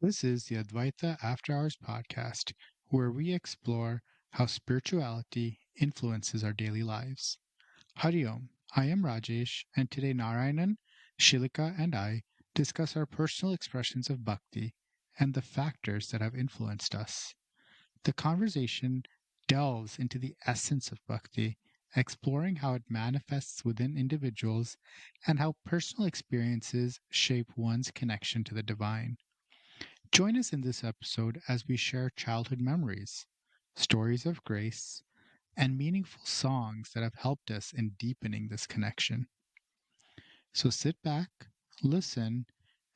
This is the Advaita After Hours podcast, where we explore how spirituality influences our daily lives. Hari Om, I am Rajesh, and today Narayanan, Shillika, and I discuss our personal expressions of bhakti and the factors that have influenced us. The conversation delves into the essence of bhakti, exploring how it manifests within individuals and how personal experiences shape one's connection to the divine. Join us in this episode as we share childhood memories, stories of grace, and meaningful songs that have helped us in deepening this connection. So sit back, listen,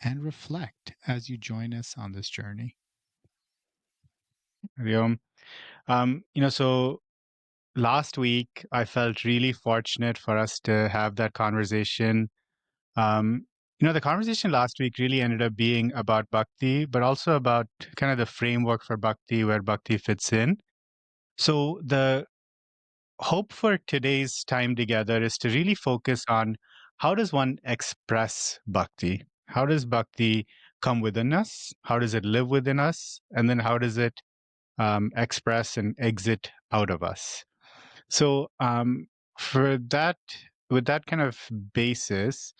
and reflect as you join us on this journey. Vyom. So last week I felt really fortunate for us to have that conversation. The conversation last week really ended up being about bhakti, but also about kind of the framework for bhakti, where bhakti fits in. So the hope for today's time together is to really focus on how does one express bhakti? How does bhakti come within us? How does it live within us? And then how does it express and exit out of us? So, for that, with that kind of basis,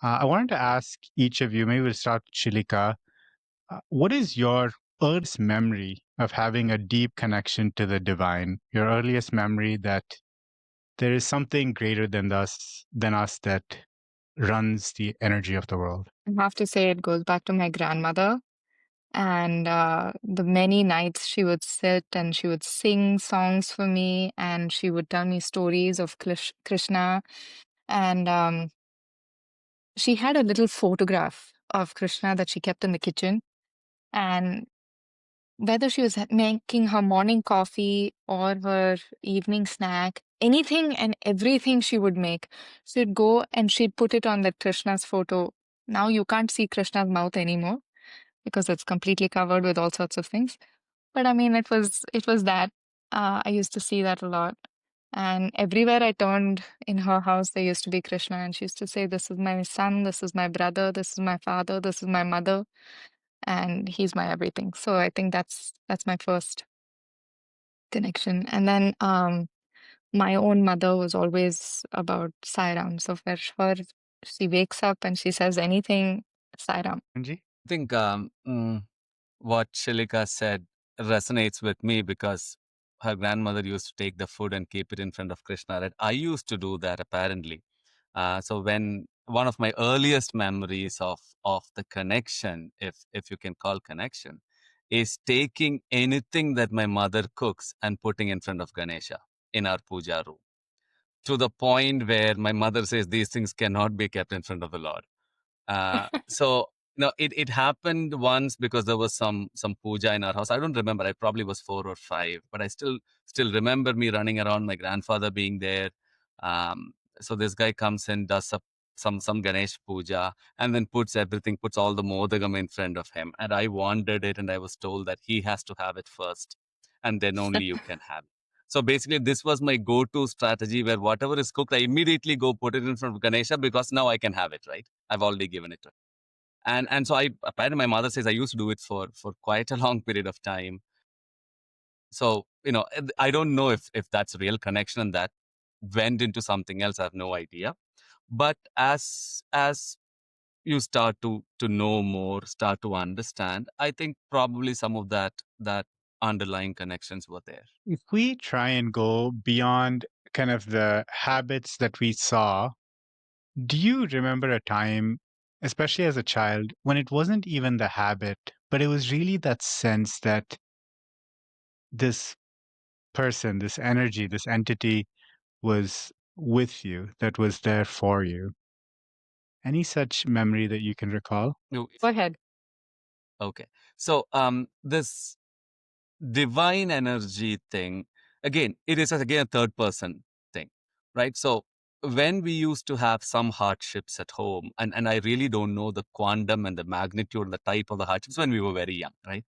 I wanted to ask each of you, maybe we'll start with Shilika. What is your earliest memory of having a deep connection to the divine? Your earliest memory that there is something greater than us that runs the energy of the world. I have to say it goes back to my grandmother and the many nights she would sit and she would sing songs for me and she would tell me stories of Krishna. And she had a little photograph of Krishna that she kept in the kitchen. And whether she was making her morning coffee or her evening snack, anything and everything she would make, she'd go and she'd put it on that Krishna's photo. Now you can't see Krishna's mouth anymore because it's completely covered with all sorts of things. But I mean, it was that. I used to see that a lot. And everywhere I turned in her house, there used to be Krishna. And she used to say, "This is my son, this is my brother, this is my father, this is my mother, and he's my everything." So I think that's my first connection. And then my own mother was always about Sai Ram. So for her, she wakes up and she says anything, Sai Ram. Anji? I think what Shillika said resonates with me because her grandmother used to take the food and keep it in front of Krishna. Right? I used to do that apparently. So when one of my earliest memories of the connection, if you can call connection, is taking anything that my mother cooks and putting in front of Ganesha in our puja room. To the point where my mother says these things cannot be kept in front of the Lord. So no, it happened once because there was some puja in our house. I don't remember. I probably was 4 or 5, but I still remember me running around. My grandfather being there. So this guy comes and does some Ganesh puja and then puts all the modagam in front of him. And I wanted it, and I was told that he has to have it first, and then only you can have it. So basically, this was my go-to strategy where whatever is cooked, I immediately go put it in front of Ganesha because now I can have it, right? I've already given it to him. And so apparently my mother says I used to do it for quite a long period of time. So, I don't know if that's a real connection and that went into something else. I have no idea. But as you start to know more, start to understand, I think probably some of that underlying connections were there. If we try and go beyond kind of the habits that we saw, do you remember a time, especially as a child, when it wasn't even the habit, but it was really that sense that this person, this energy, this entity was with you, that was there for you? Any such memory that you can recall? No, Go ahead. okay. So this divine energy thing, again, it is again a third person thing, right? So when we used to have some hardships at home, and I really don't know the quantum and the magnitude, the type of the hardships when we were very young, right?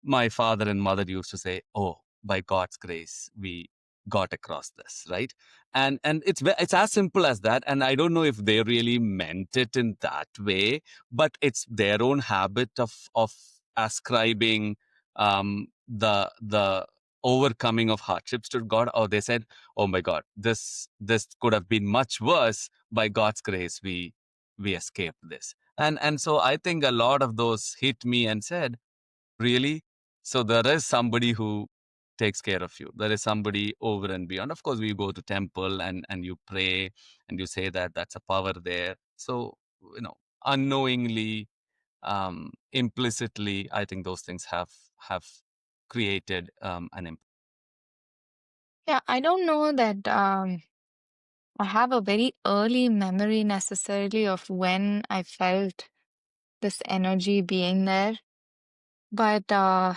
My father and mother used to say, "Oh, by God's grace, we got across this, right? And it's as simple as that. And I don't know if they really meant it in that way, but it's their own habit of ascribing the overcoming of hardships to God. Or they said, oh my God, this could have been much worse. By God's grace, we escaped this. And so I think a lot of those hit me and said, really? So there is somebody who takes care of you. There is somebody over and beyond. Of course, we go to temple and you pray and you say that that's a power there. So, unknowingly, implicitly, I think those things have created an impact. Yeah, I don't know that I have a very early memory necessarily of when I felt this energy being there. But I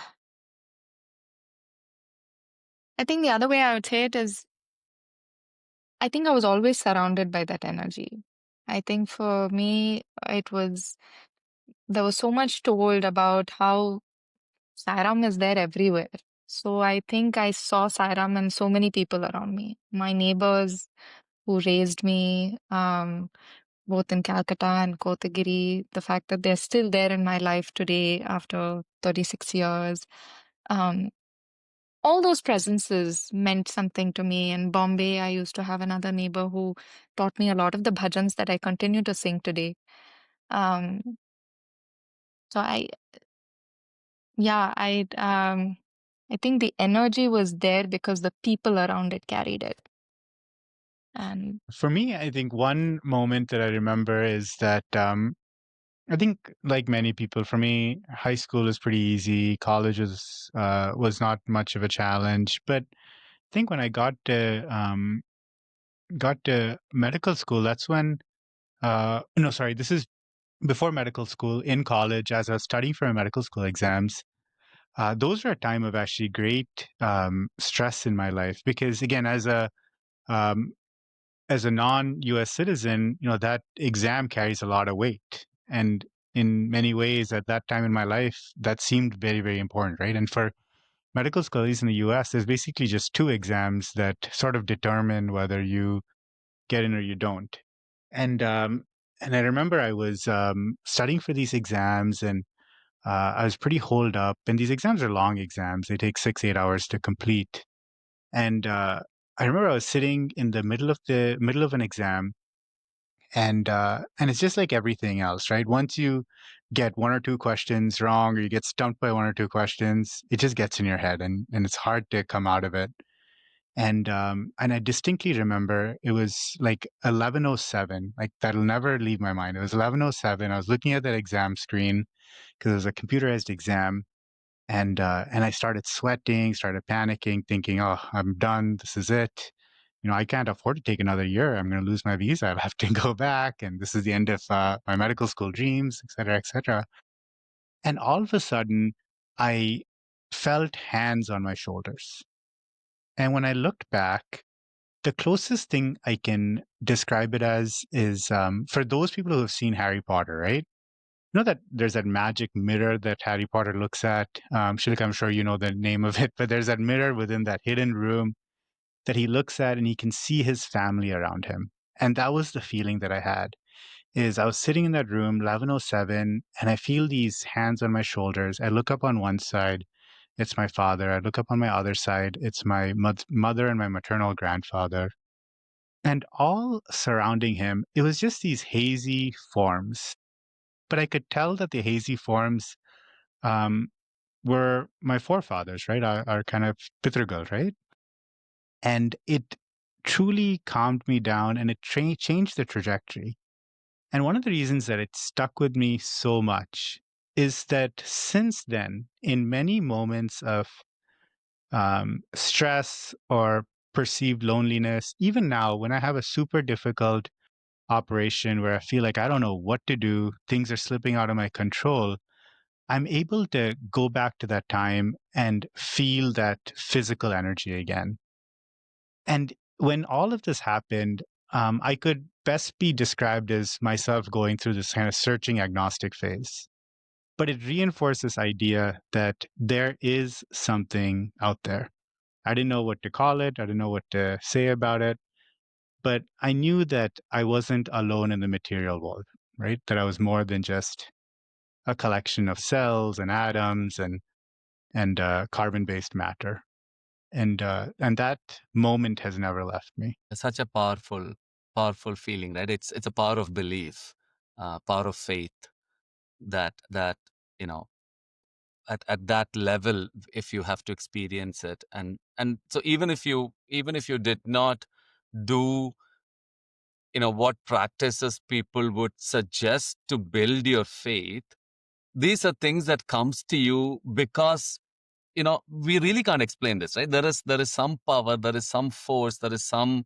think the other way I would say it is I think I was always surrounded by that energy. I think for me, there was so much told about how Sairam is there everywhere. So I think I saw Sairam in so many people around me. My neighbors who raised me, both in Calcutta and Kotagiri, the fact that they're still there in my life today after 36 years. Um, all those presences meant something to me. In Bombay, I used to have another neighbor who taught me a lot of the bhajans that I continue to sing today. Um, so yeah, I think the energy was there because the people around it carried it. And For me, I think one moment that I remember is that I think, like many people, for me, high school is pretty easy. College was not much of a challenge. But I think when I got to medical school, that's when no, sorry, this is before medical school. In college, as I was studying for my medical school exams, those were a time of actually great stress in my life because, again, um, as a non-US citizen, that exam carries a lot of weight. And in many ways at that time in my life, that seemed very, very important, right? And for medical school, at least in the US, there's basically just two exams that sort of determine whether you get in or you don't. And and I remember I was studying for these exams and I was pretty holed up. And these exams are long exams. They take 6, 8 hours to complete. And I remember I was sitting in the middle of an exam, and it's just like everything else, right? Once you get one or two questions wrong, or you get stumped by one or two questions, it just gets in your head, and it's hard to come out of it. And I distinctly remember it was like 11:07, like that'll never leave my mind. It was 11:07. I was looking at that exam screen because it was a computerized exam, and I started sweating, started panicking, thinking, "Oh, I'm done. This is it. I can't afford to take another year. I'm going to lose my visa. I'll have to go back, and this is the end of my medical school dreams, et cetera, et cetera." And all of a sudden, I felt hands on my shoulders. And when I looked back, the closest thing I can describe it as is for those people who have seen Harry Potter, right? You know that there's that magic mirror that Harry Potter looks at. Shillika, I'm sure you know the name of it, but there's that mirror within that hidden room that he looks at and he can see his family around him. And that was the feeling that I had is I was sitting in that room, 11:07, and I feel these hands on my shoulders. I look up on one side, it's my father. I look up on my other side, it's my mother and my maternal grandfather. And all surrounding him, it was just these hazy forms. But I could tell that the hazy forms um, were my forefathers, right? Our kind of Pitragal, right? And it truly calmed me down and it changed the trajectory. And one of the reasons that it stuck with me so much is that since then, in many moments of stress or perceived loneliness, even now, when I have a super difficult operation where I feel like I don't know what to do, things are slipping out of my control, I'm able to go back to that time and feel that physical energy again. And when all of this happened, I could best be described as myself going through this kind of searching agnostic phase. But it reinforced this idea that there is something out there. I didn't know what to call it. I didn't know what to say about it. But I knew that I wasn't alone in the material world, right? That I was more than just a collection of cells and atoms and carbon-based matter. And that moment has never left me. It's such a powerful feeling, right? It's a power of belief, power of faith that you know at that level, if you have to experience it, and so even if you did not do what practices people would suggest to build your faith, these are things that comes to you because we really can't explain this, right? There is some power, there is some force, there is some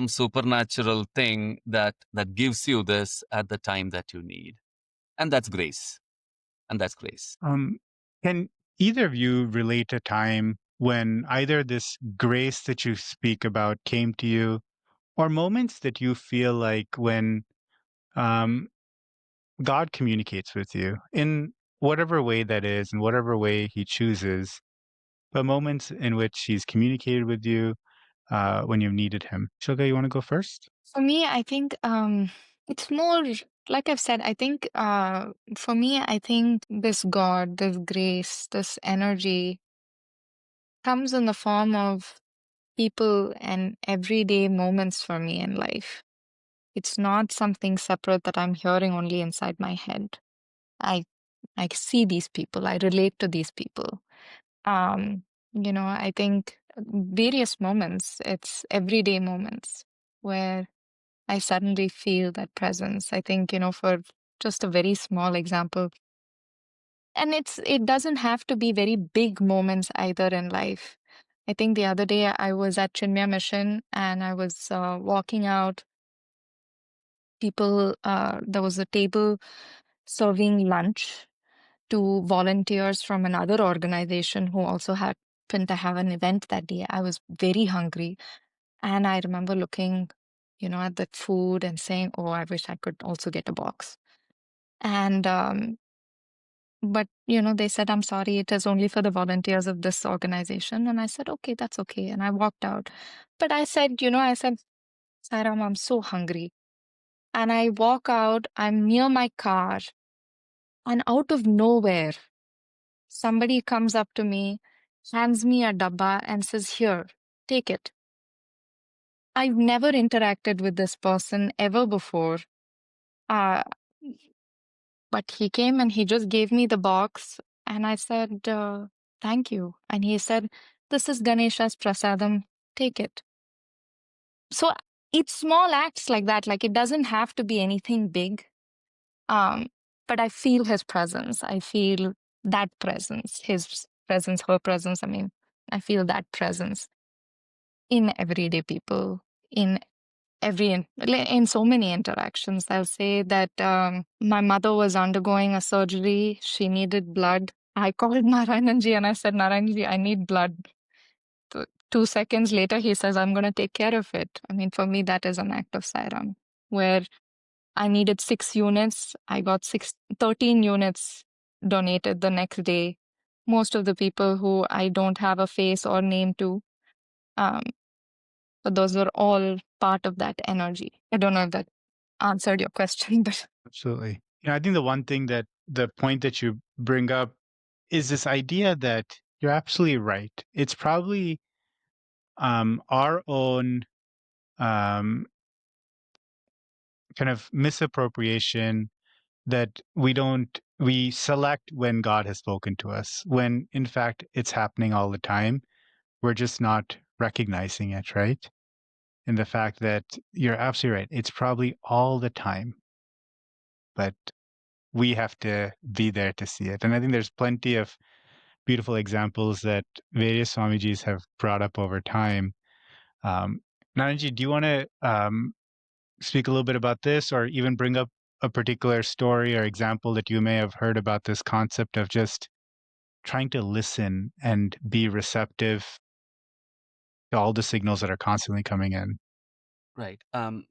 supernatural thing that gives you this at the time that you need, and that's grace. Can either of you relate a time when either this grace that you speak about came to you, or moments that you feel like when um, God communicates with you in whatever way that is, in whatever way He chooses, but moments in which He's communicated with you when you've needed Him? Shilka, you want to go first? For me, I think it's more like I've said. I think for me, I think this God, this grace, this energy comes in the form of people and everyday moments for me in life. It's not something separate that I'm hearing only inside my head. I I see these people. I relate to these people. I think various moments. It's everyday moments where I suddenly feel that presence. I think, for just a very small example, and it doesn't have to be very big moments either in life. I think the other day I was at Chinmaya Mission and I was walking out. There was a table serving lunch to volunteers from another organization who also happened to have an event that day. I was very hungry. And I remember looking, at that food and saying, oh, I wish I could also get a box. And, but, they said, I'm sorry, it is only for the volunteers of this organization. And I said, okay, that's okay. And I walked out. But I said, Sairam, I'm so hungry. And I walk out, I'm near my car, and out of nowhere, somebody comes up to me, hands me a dabba, and says, here, take it. I've never interacted with this person ever before. Uh, but he came and he just gave me the box, and I said, thank you. And he said, this is Ganesha's prasadam, take it. So it's small acts like that. Like it doesn't have to be anything big. But I feel his presence. I feel that presence, his presence, her presence. I mean, I feel that presence in everyday people, in in so many interactions. I'll say that my mother was undergoing a surgery. She needed blood. I called Narayananji and I said, Narayananji, I need blood. 2 seconds later, he says, I'm going to take care of it. I mean, for me, that is an act of Sairam, where I needed 6 units. I got 13 units donated the next day. Most of the people who I don't have a face or name to, um, but those were all part of that energy. I don't know if that answered your question, but Absolutely. I think the point that you bring up is this idea that you're absolutely right. It's probably our own um, kind of misappropriation that we select when God has spoken to us, when in fact it's happening all the time. We're just not recognizing it, right? And the fact that you're absolutely right. It's probably all the time, but we have to be there to see it. And I think there's plenty of beautiful examples that various Swamijis have brought up over time. Nanaji, do you want to speak a little bit about this, or even bring up a particular story or example that you may have heard about this concept of just trying to listen and be receptive to all the signals that are constantly coming in? Right.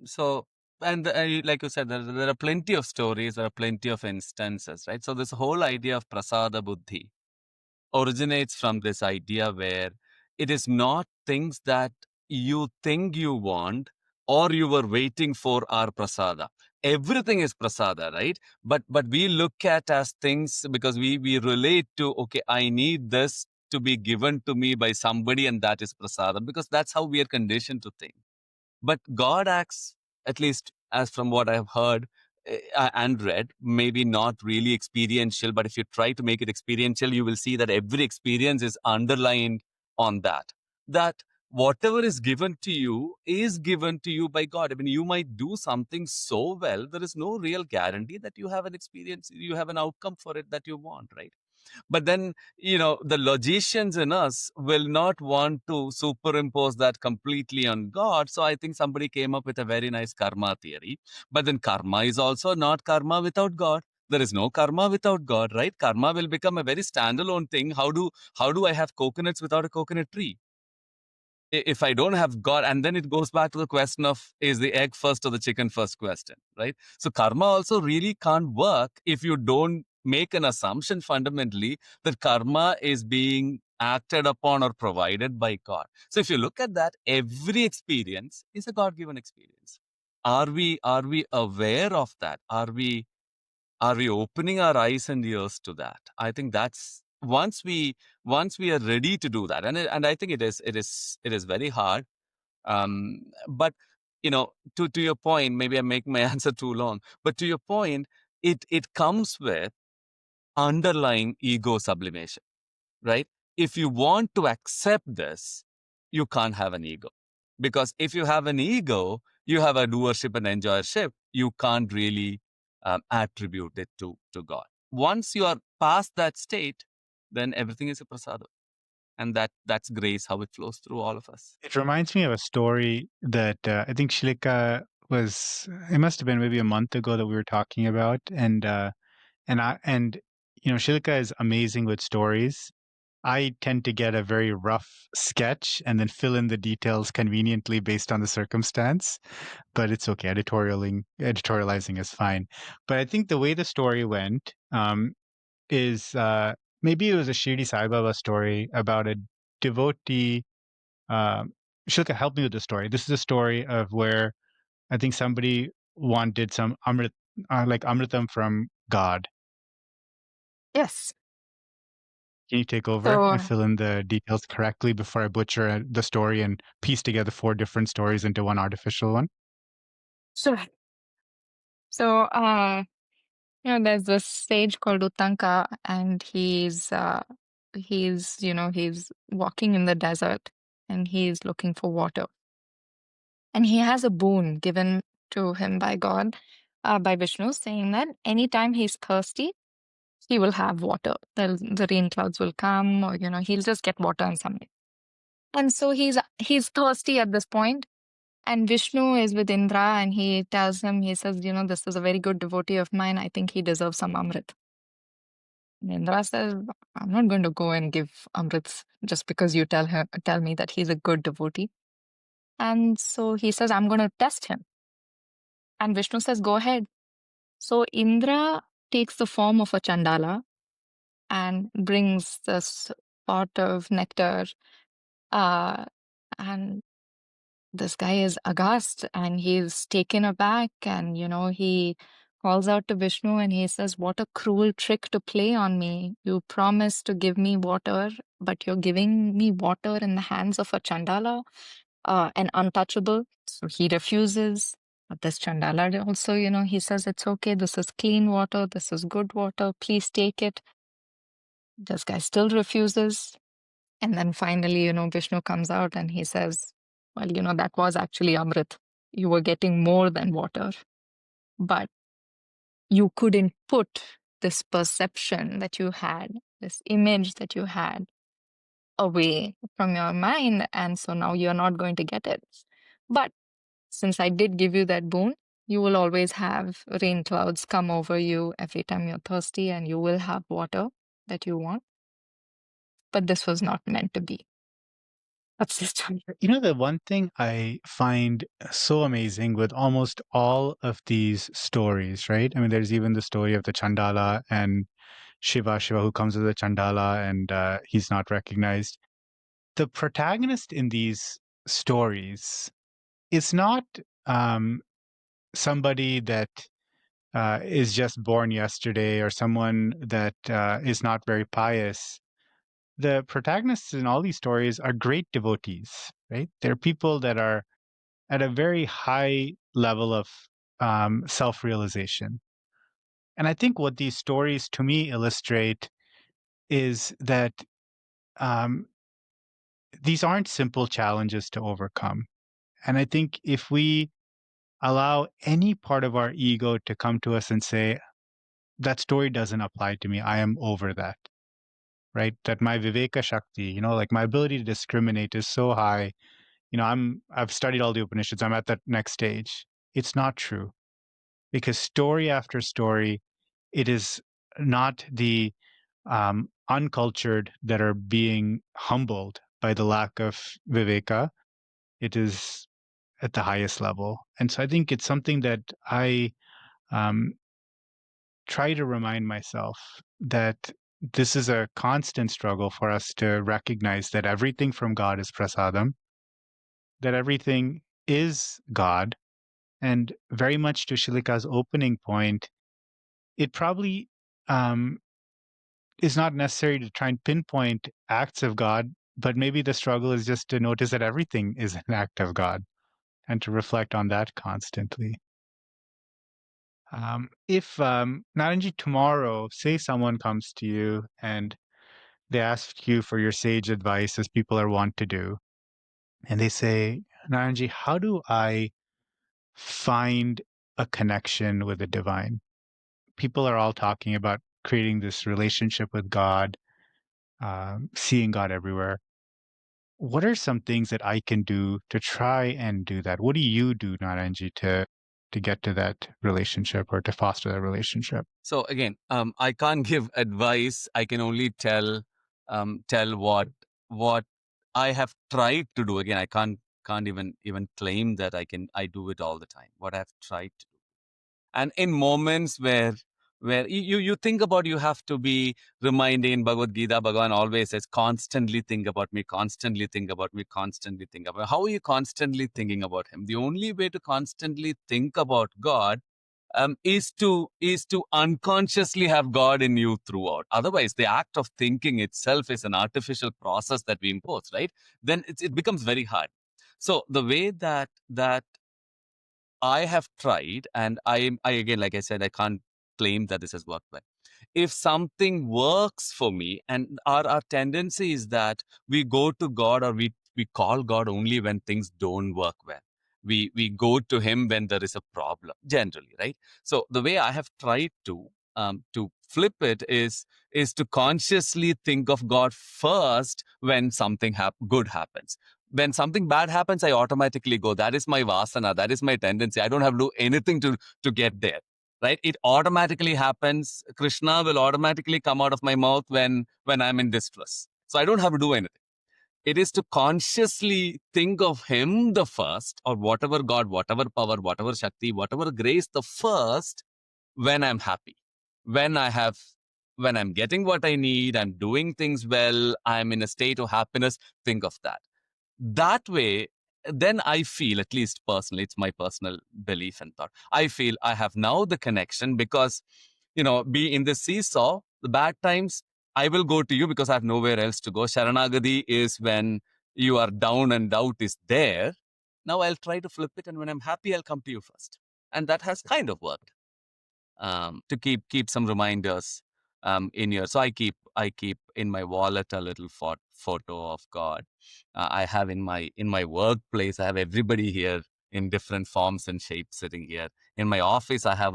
So, and like you said, there are plenty of stories, there are plenty of instances, right? So this whole idea of prasada buddhi originates from this idea where it is not things that you think you want or you were waiting for our prasada. Everything is prasada, right? But we look at as things because we relate to, okay, I need this to be given to me by somebody, and that is prasada, because that's how we are conditioned to think. But God acts, at least as from what I have heard and read, maybe not really experiential, but if you try to make it experiential, you will see that every experience is underlined on that. That whatever is given to you is given to you by God. I mean, you might do something so well, there is no real guarantee that you have an experience, you have an outcome for it that you want, right? But then, the logicians in us will not want to superimpose that completely on God. So I think somebody came up with a very nice karma theory. But then karma is also not karma without God. There is no karma without God, right? Karma will become a very standalone thing. How do I have coconuts without a coconut tree? If I don't have God, and then it goes back to the question of, is the egg first or the chicken first question, right? So karma also really can't work if you don't make an assumption fundamentally that karma is being acted upon or provided by God. So if you look at that, every experience is a God-given experience. Are we aware of that? Are we opening our eyes and ears to that? I think that's once we are ready to do that, and I think it is very hard. But to your point, maybe I'm making my answer too long. But to your point, it comes with underlying ego sublimation, right? If you want to accept this, you can't have an ego. Because if you have an ego, you have a doership and enjoyership. You can't really attribute it to God. Once you are past that state, then everything is a prasada. And that's grace, how it flows through all of us. It reminds me of a story that I think Shillika it must have been maybe a month ago that we were talking about. And Shillika is amazing with stories. I tend to get a very rough sketch and then fill in the details conveniently based on the circumstance. But it's okay. Editorializing is fine. But I think the way the story went is maybe it was a Shirdi Sai Baba story about a devotee. Shilka, help me with the story. This is a story of where I think somebody wanted some like amritam from God. Yes. Can you take over So, and fill in the details correctly before I butcher the story and piece together 4 different stories into one artificial one? sure. So, there's this sage called Uttanka, and he's walking in the desert, and he's looking for water. And he has a boon given to him by God, by Vishnu, saying that anytime he's thirsty, he will have water. The rain clouds will come, or he'll just get water in some way. And so he's thirsty at this point, and Vishnu is with Indra, and he tells him, he says, this is a very good devotee of mine. I think he deserves some amrit. And Indra says, I'm not going to go and give amrits just because you tell me that he's a good devotee. And so he says, I'm going to test him. And Vishnu says, go ahead. So Indra takes the form of a chandala and brings this pot of nectar. And this guy is aghast, and he's taken aback, and he calls out to Vishnu, and he says, what a cruel trick to play on me. You promised to give me water, but you're giving me water in the hands of a chandala, an untouchable. So he refuses. But this chandala also, he says, it's okay, this is clean water, this is good water, please take it. This guy still refuses. And then finally, Vishnu comes out and he says, well, that was actually Amrit. You were getting more than water, but you couldn't put this perception that you had, this image that you had, away from your mind. And so now you're not going to get it. But since I did give you that boon, you will always have rain clouds come over you every time you're thirsty, and you will have water that you want. But this was not meant to be. That's the story. The one thing I find so amazing with almost all of these stories, right? I mean, there's even the story of the Chandala and Shiva who comes as a Chandala and he's not recognized. the protagonist in these stories is not somebody that is just born yesterday or someone that is not very pious. The protagonists in all these stories are great devotees, right? They're people that are at a very high level of self-realization. And I think what these stories to me illustrate is that um, these aren't simple challenges to overcome. And I think if we allow any part of our ego to come to us and say, that story doesn't apply to me, I am over that, right? That my Viveka Shakti, like my ability to discriminate is so high. I've studied all the Upanishads, I'm at that next stage. It's not true, because story after story, it is not the uncultured that are being humbled by the lack of Viveka. It is at the highest level. And so I think it's something that I um, try to remind myself that this is a constant struggle for us to recognize that everything from God is prasadam, that everything is God. And very much to Shilika's opening point, it probably is not necessary to try and pinpoint acts of God, but maybe the struggle is just to notice that everything is an act of God and to reflect on that constantly. If Naranji, tomorrow, say someone comes to you and they ask you for your sage advice, as people are wont to do, and they say, Naranji, how do I find a connection with the divine? People are all talking about creating this relationship with God, seeing God everywhere. What are some things that I can do to try and do that? What do you do, Naranji, to get to that relationship or to foster that relationship? So again, I can't give advice. I can only tell what I have tried to do. Again, I can't even claim that I do it all the time. What I've tried to do, and in moments where you think about, you have to be reminding. In Bhagavad Gita, Bhagavan always says, constantly think about me, constantly think about me, constantly think about me. How are you constantly thinking about him? The only way to constantly think about God is to unconsciously have God in you throughout. Otherwise, the act of thinking itself is an artificial process that we impose, right? Then it becomes very hard. So the way that I have tried, and I again, like I said, I can't claim that this has worked well. If something works for me, and our tendency is that we go to God, or we call God only when things don't work well. We go to him when there is a problem, generally, right? So the way I have tried to flip it is to consciously think of God first when something good happens. When something bad happens, I automatically go, that is my vasana, that is my tendency. I don't have to do anything to get there, right? It automatically happens. Krishna will automatically come out of my mouth when I'm in distress. So I don't have to do anything. It is to consciously think of him the first, or whatever God, whatever power, whatever Shakti, whatever grace, the first, when I'm happy, when when I'm getting what I need, I'm doing things well, I'm in a state of happiness, think of that. That way, then I feel, at least personally, it's my personal belief and thought, I feel I have now the connection, because be in the seesaw, the bad times, I will go to you because I have nowhere else to go. Sharanagati is when you are down and doubt is there. Now I'll try to flip it, and when I'm happy, I'll come to you first. And that has kind of worked, to keep some reminders in here. So I keep in my wallet a little photo of God. I have in my workplace, I have everybody here in different forms and shapes sitting here. In my office, I have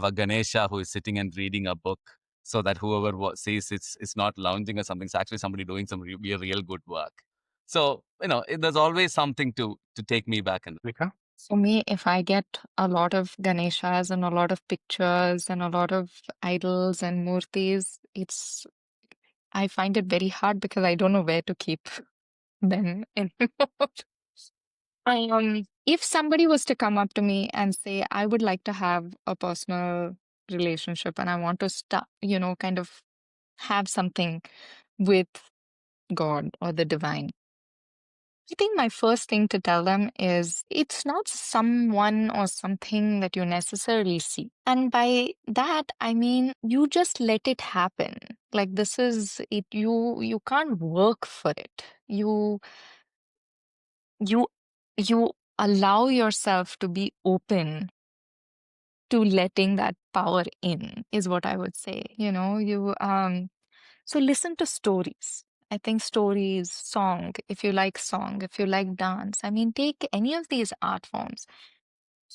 a Ganesha who is sitting and reading a book, so that whoever sees it's not lounging or something. It's actually somebody doing some real good work. So there's always something to take me back. And Shilika? For me, if I get a lot of Ganeshas and a lot of pictures and a lot of idols and murtis, I find it very hard because I don't know where to keep them anymore. If somebody was to come up to me and say, I would like to have a personal relationship and I want to start, kind of have something with God or the divine, I think my first thing to tell them is it's not someone or something that you necessarily see. And by that, I mean, you just let it happen. Like this is it, you can't work for it. You you allow yourself to be open to letting that power in, is what I would say. So listen to stories. I think stories, song, if you like dance, I mean, take any of these art forms.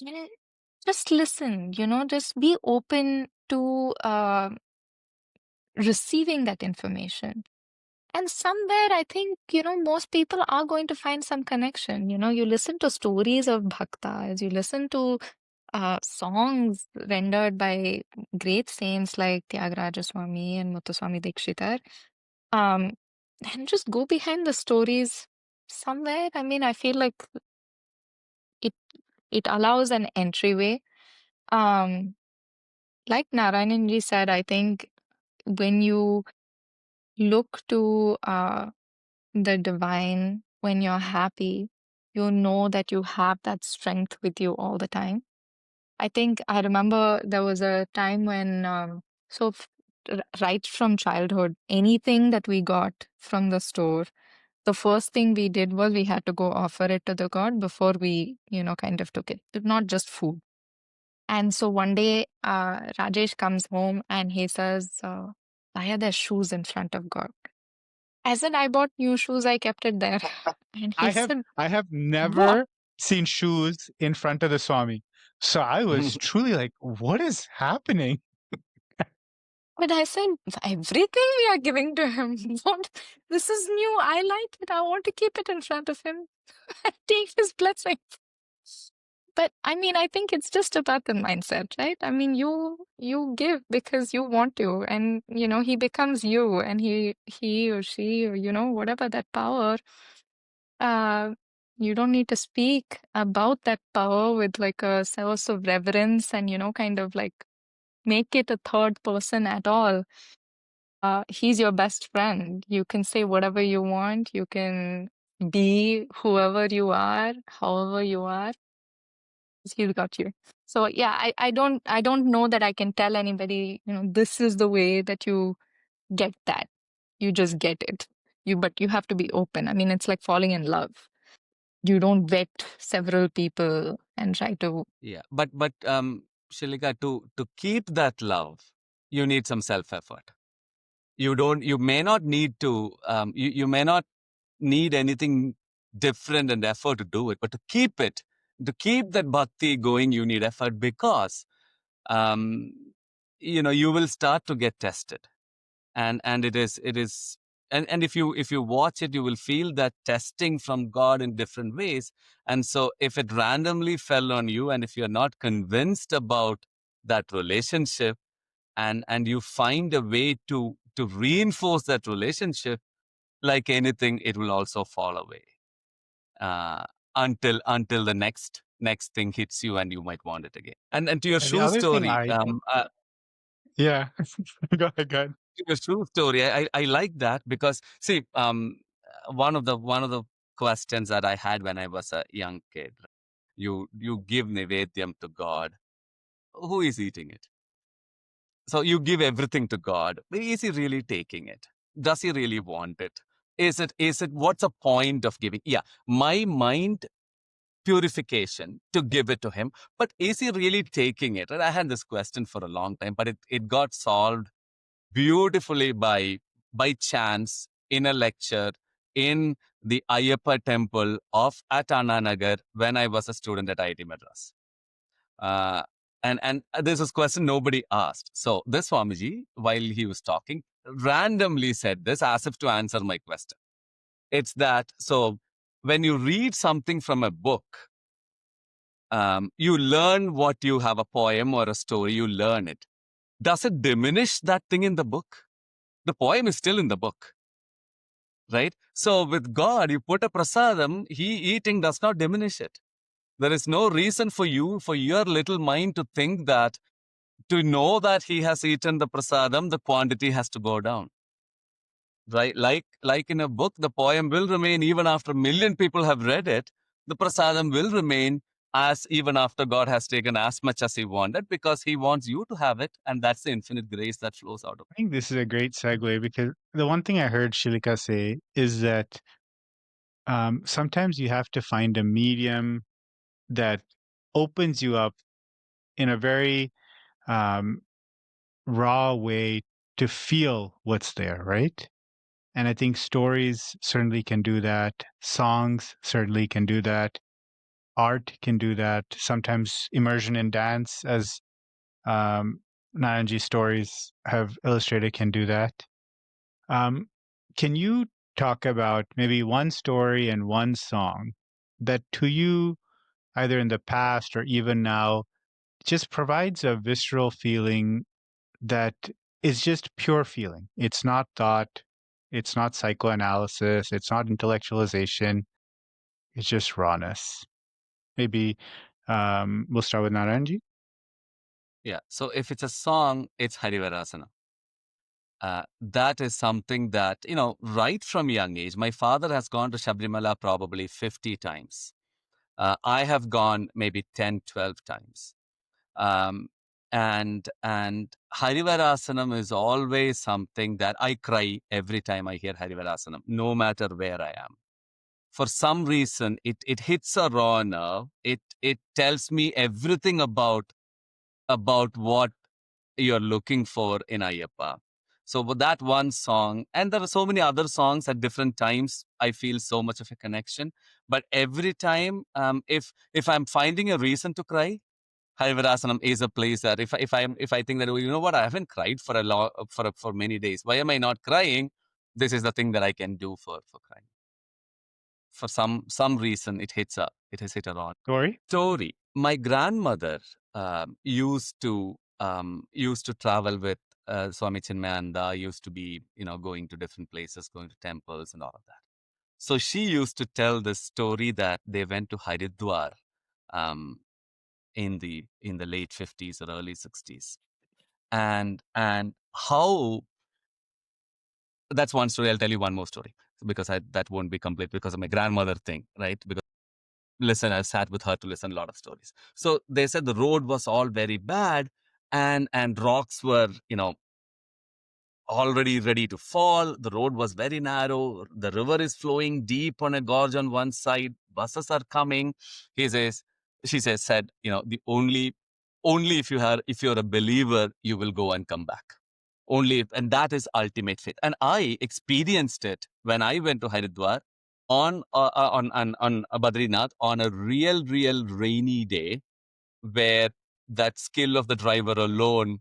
You know, just listen, just be open to receiving that information. And somewhere, I think, most people are going to find some connection. You listen to stories of bhaktas, you listen to songs rendered by great saints like Tyagaraja Swami and Muthuswami Dikshitar. Um, and just go behind the stories somewhere. I mean, I feel like it it allows an entryway. Um, like Narayananji said, I think when you look to the divine, when you're happy, you know that you have that strength with you all the time. I think I remember there was a time when, right from childhood, anything that we got from the store, the first thing we did was we had to go offer it to the god before we, kind of took it, not just food. And so one day, Rajesh comes home and he says, why are there shoes in front of God? I said, I bought new shoes, I kept it there. And he said, I have what? never seen shoes in front of the Swami. So I was truly like, what is happening? But I said, everything we are giving to him. What? This is new. I like it. I want to keep it in front of him. Take his blessing. But I mean, I think it's just about the mindset, right? I mean, you give because you want to, and he becomes you, and he or she or whatever that power. Uh, you don't need to speak about that power with like a source of reverence and kind of like make it a third person at all. He's your best friend. You can say whatever you want. You can be whoever you are, however you are. He's got you. So yeah, I don't know that I can tell anybody, this is the way that you get that. You just get it. But you have to be open. I mean, it's like falling in love. You don't vet several people and try to. Yeah, but Shillika, to keep that love, you need some self effort. You may not need to you may not need anything different and effort to do it, but to keep that bhakti going, you need effort because um, you will start to get tested, and it is and if you watch it, you will feel that testing from God in different ways. And so if it randomly fell on you, and if you're not convinced about that relationship, and you find a way to reinforce that relationship, like anything, it will also fall away uh, until the next thing hits you, and you might want it again. And to your And the shoe other thing story, yeah, go ahead. a true story. I like that because see, one of the questions that I had when I was a young kid, you give nivedyam to God. Who is eating it? So you give everything to God. Is he really taking it? Does he really want it? Is it what's the point of giving? Yeah, my mind purification to give it to him, but is he really taking it? And I had this question for a long time, but it got solved beautifully by chance in a lecture in the Ayyappa temple of at Anna Nagar when I was a student at IIT Madras. Uh, and this is a question nobody asked. So this Swamiji, while he was talking, randomly said this as if to answer my question. It's that, so when you read something from a book, you learn what you have, a poem or a story, you learn it. Does it diminish that thing in the book? The poem is still in the book, right? So with God, you put a prasadam, he eating does not diminish it. There is no reason for you, for your little mind to think that to know that he has eaten the prasadam, the quantity has to go down. right? Like in a book, the poem will remain even after a million people have read it. The prasadam will remain as even after God has taken as much as he wanted, because he wants you to have it, and that's the infinite grace that flows out of I think this is a great segue because the one thing I heard Shillika say is that sometimes you have to find a medium that opens you up in a very um, raw way to feel what's there, right? And I think stories certainly can do that. Songs certainly can do that. Art can do that. Sometimes immersion in dance, as Naranji's stories have illustrated, can do that. Um, can you talk about maybe one story and one song that to you, either in the past or even now, just provides a visceral feeling that is just pure feeling? It's not thought, it's not psychoanalysis, it's not intellectualization, it's just rawness. Maybe we'll start with Naranji. Yeah. So if it's a song, it's Harivarasana. That is something that, right from young age, my father has gone to Shabrimala probably 50 times. I have gone maybe 10, 12 times. Um, and Harivarasanam is always something that I cry every time I hear Harivarasanam, no matter where I am. For some reason, it hits a raw nerve. It tells me everything about what you're looking for in Ayyappa. So with that one song, and there are so many other songs at different times, I feel so much of a connection. But every time, if I'm finding a reason to cry, Harivarasanam is a place that if I think that, oh, you know what, I haven't cried for a lot for many days. Why am I not crying? This is the thing that I can do for crying. For some reason, it has hit a wrong Story? story. My grandmother used to travel with Swami Chinmayanda. Used to be going to different places, going to temples and all of that. So she used to tell this story that they went to Haridwar um, in the late 50s or early 60s, and how that's one story. I'll tell you one more story because that won't be complete because of my grandmother thing, right? Because I sat with her to listen a lot of stories. So they said the road was all very bad, and rocks were already ready to fall. The road was very narrow. The river is flowing deep on a gorge on one side. Buses are coming. She said, the only if you're a believer, you will go and come back. And that is ultimate faith. And I experienced it when I went to Haridwar on Badrinath on a real rainy day, where that skill of the driver alone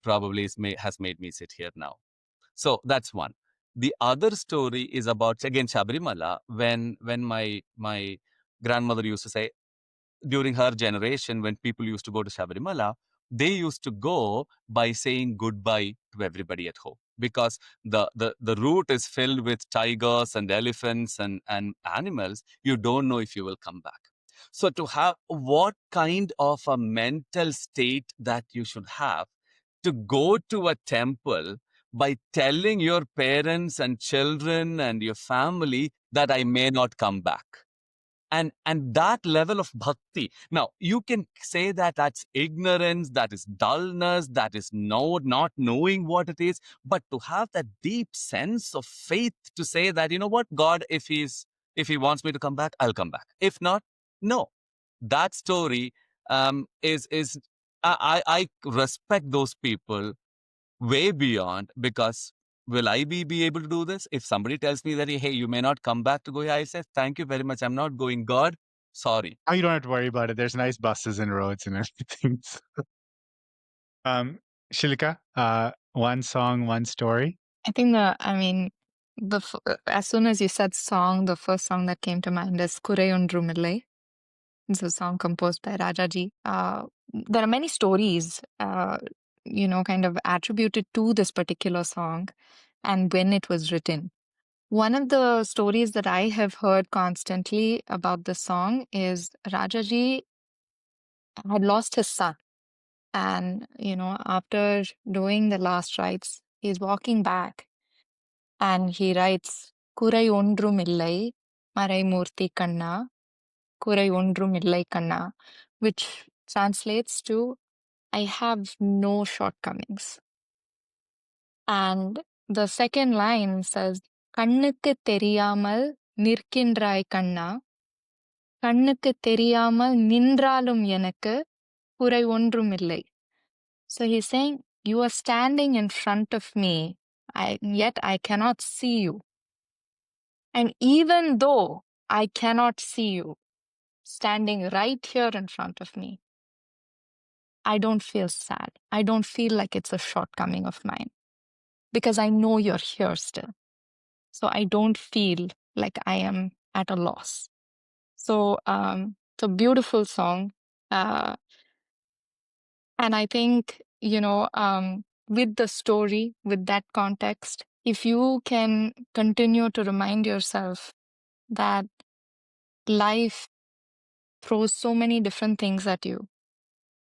probably has made me sit here now. So that's one. The other story is about, again, Sabrimala, when my grandmother used to say, during her generation, when people used to go to Sabrimala, they used to go by saying goodbye to everybody at home, because the route is filled with tigers and elephants and animals. You don't know if you will come back. So to have what kind of a mental state that you should have to go to a temple by telling your parents and children and your family that I may not come back. And that level of bhakti. Now, you can say that that's ignorance, that is dullness, that is not knowing what it is. But to have that deep sense of faith to say that, you know what, God, if he wants me to come back, I'll come back. If not, no. That story is I respect those people way beyond, because will I be able to do this? If somebody tells me that, hey, you may not come back to Goa, I say, thank you very much. I'm not going. God, sorry. Oh, you don't have to worry about it. There's nice buses and roads and everything. Shilika, one song, one story. I think as soon as you said song, the first song that came to mind is Kureyondrumillai. It's a song composed by Rajaji. There are many stories, kind of attributed to this particular song and when it was written. One of the stories that I have heard constantly about the song is Rajaji had lost his son. And, after doing the last rites, he's walking back And he writes, Kurai ondrum illai, Maraimurthy Kanna, Kurai ondrum illai Kanna, which translates to, I have no shortcomings. And the second line says, Kannukku theriyamal nirkindrai Kanna, Kannukku theriyamal ninralum enakku kurai ondrum illai. So he's saying, you are standing in front of me, yet I cannot see you. And even though I cannot see you, standing right here in front of me, I don't feel sad. I don't feel like it's a shortcoming of mine because I know you're here still. So I don't feel like I am at a loss. So it's a beautiful song. And I think, with the story, with that context, if you can continue to remind yourself that life throws so many different things at you,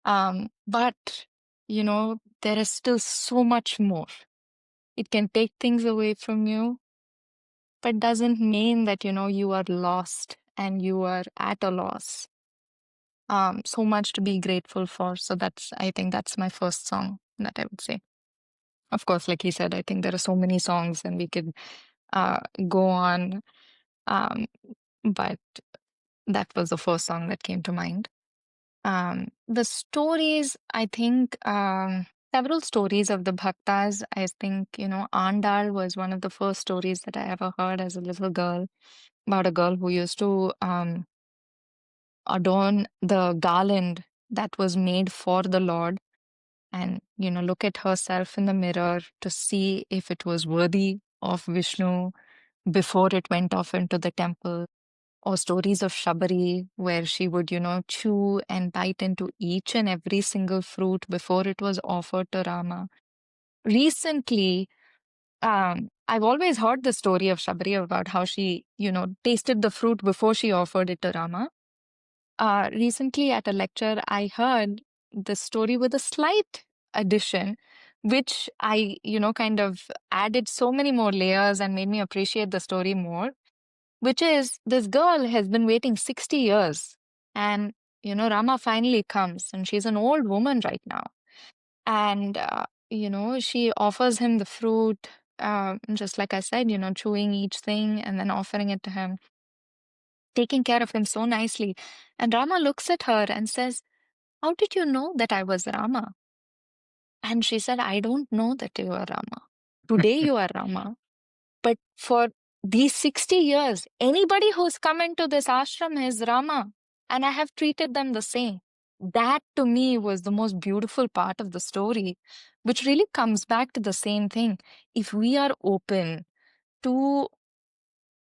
but, there is still so much more. It can take things away from you, but doesn't mean that, you are lost and you are at a loss. So much to be grateful for. So I think that's my first song that I would say. Of course, like he said, I think there are so many songs and we could go on. But that was the first song that came to mind. The stories, I think, several stories of the Bhaktas. I think, Andal was one of the first stories that I ever heard as a little girl about a girl who used to adorn the garland that was made for the Lord and, look at herself in the mirror to see if it was worthy of Vishnu before it went off into the temple. Or stories of Shabari, where she would, chew and bite into each and every single fruit before it was offered to Rama. Recently, I've always heard the story of Shabari about how she, tasted the fruit before she offered it to Rama. Recently at a lecture, I heard the story with a slight addition, which I, kind of added so many more layers and made me appreciate the story more, which is this girl has been waiting 60 years. And, Rama finally comes, and she's an old woman right now. And, she offers him the fruit, just like I said, chewing each thing and then offering it to him, taking care of him so nicely. And Rama looks at her and says, How did you know that I was Rama? And she said, I don't know that you are Rama. Today you are Rama. But for these 60 years, anybody who's come into this ashram is Rama. And I have treated them the same. That to me was the most beautiful part of the story, which really comes back to the same thing. If we are open to,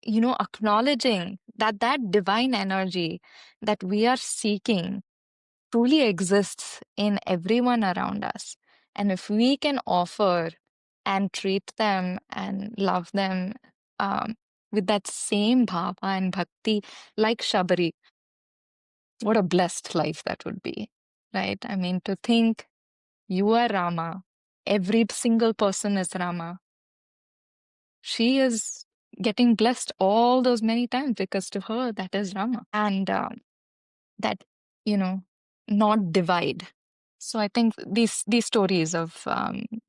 acknowledging that divine energy that we are seeking truly exists in everyone around us. And if we can offer and treat them and love them with that same bhava and bhakti like Shabari, what a blessed life that would be, right? I mean, to think you are Rama, every single person is Rama. She is getting blessed all those many times because to her, that is Rama. And that, not divide. So I think these stories of,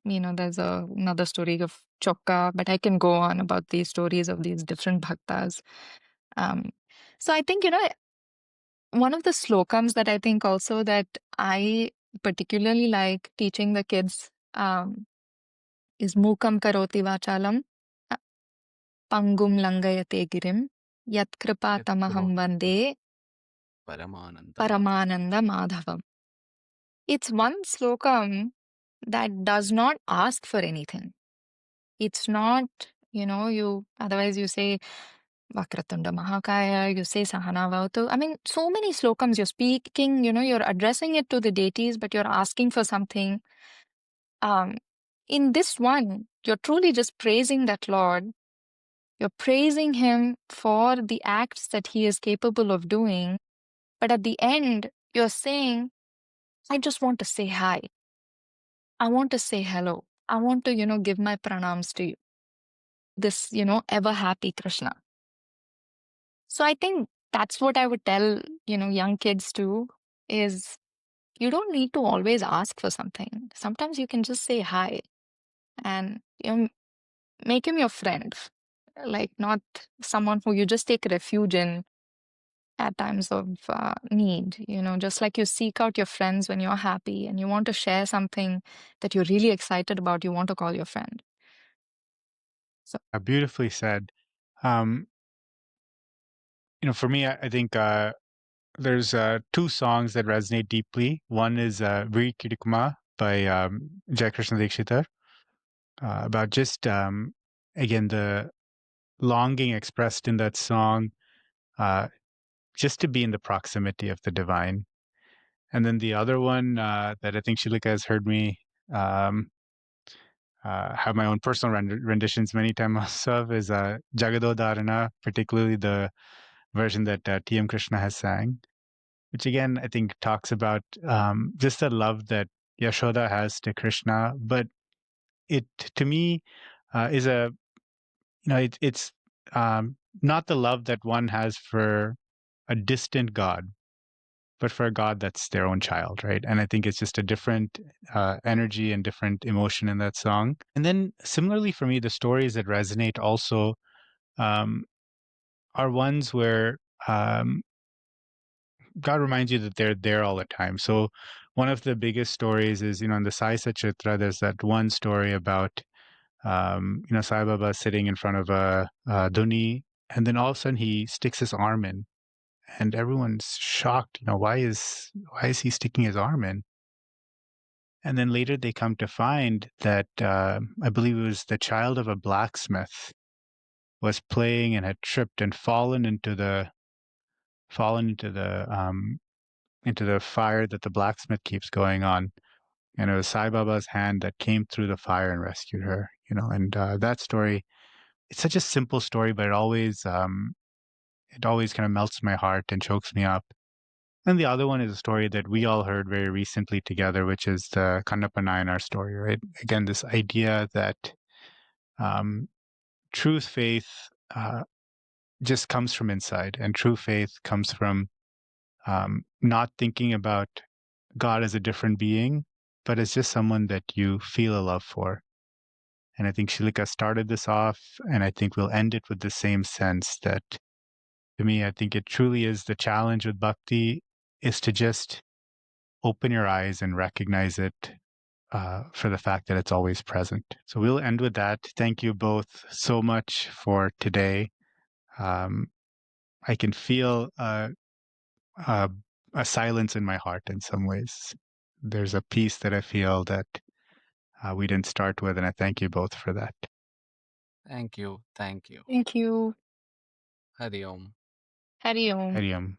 there's another story of Chokka, but I can go on about these stories of these different bhaktas. So I think, one of the slokams that I think also that I particularly like teaching the kids is Mukam Karoti Vachalam, uh, Pangum Langayate Girim, Yat Kripa Tamaham Vande Paramananda Madhavam. It's one slokam that does not ask for anything. It's not, otherwise you say Vakratunda Mahakaya, you say Sahana Vautu. I mean, so many slokams you're speaking, you're addressing it to the deities, but you're asking for something. In this one, you're truly just praising that Lord. You're praising him for the acts that he is capable of doing. But at the end, you're saying, I just want to say hi. I want to say hello. I want to, give my pranams to you. this, ever happy Krishna. So I think that's what I would tell, young kids too, is you don't need to always ask for something. Sometimes you can just say hi and make him your friend, like not someone who you just take refuge in at times of need. Just like you seek out your friends when you're happy and you want to share something that you're really excited about, you want to call your friend. So, Beautifully said. Um, for me, I think there's two songs that resonate deeply. One is Veer Kirikuma by Jai Krishna Dikshita, about just, again, the longing expressed in that song, uh, just to be in the proximity of the divine. And then the other one that I think Shillika has heard me um, have my own personal renditions many times of is Jagado Dharana, particularly the version that T.M. Krishna has sang, which again, I think talks about just the love that Yashoda has to Krishna. But it, to me, is it's not the love that one has for a distant God, but for a God that's their own child, right? And I think it's just a different energy and different emotion in that song. And then similarly for me, the stories that resonate also um, are ones where God reminds you that they're there all the time. So one of the biggest stories is, in the Sai Chitra, there's that one story about, Sai Baba sitting in front of a dhuni, and then all of a sudden he sticks his arm in, and everyone's shocked. Why is he sticking his arm in? And then later they come to find that I believe it was the child of a blacksmith was playing and had tripped and fallen into the fire that the blacksmith keeps going on. And it was Sai Baba's hand that came through the fire and rescued her. And that story, it's such a simple story, but it always kind of melts my heart and chokes me up. And the other one is a story that we all heard very recently together, which is the Kannappa Nayanar story, right? Again, this idea that um, truth faith just comes from inside, and true faith comes from not thinking about God as a different being, but as just someone that you feel a love for. And I think Shilika started this off, and I think we'll end it with the same sense that, to me, I think it truly is the challenge with bhakti is to just open your eyes and recognize it for the fact that it's always present. So we'll end with that. Thank you both so much for today. Um, I can feel uh, a silence in my heart in some ways. There's a peace that I feel that we didn't start with, and I thank you both for that. Thank you. Thank you. thank you. Hari Om. Hari Om. Hariam.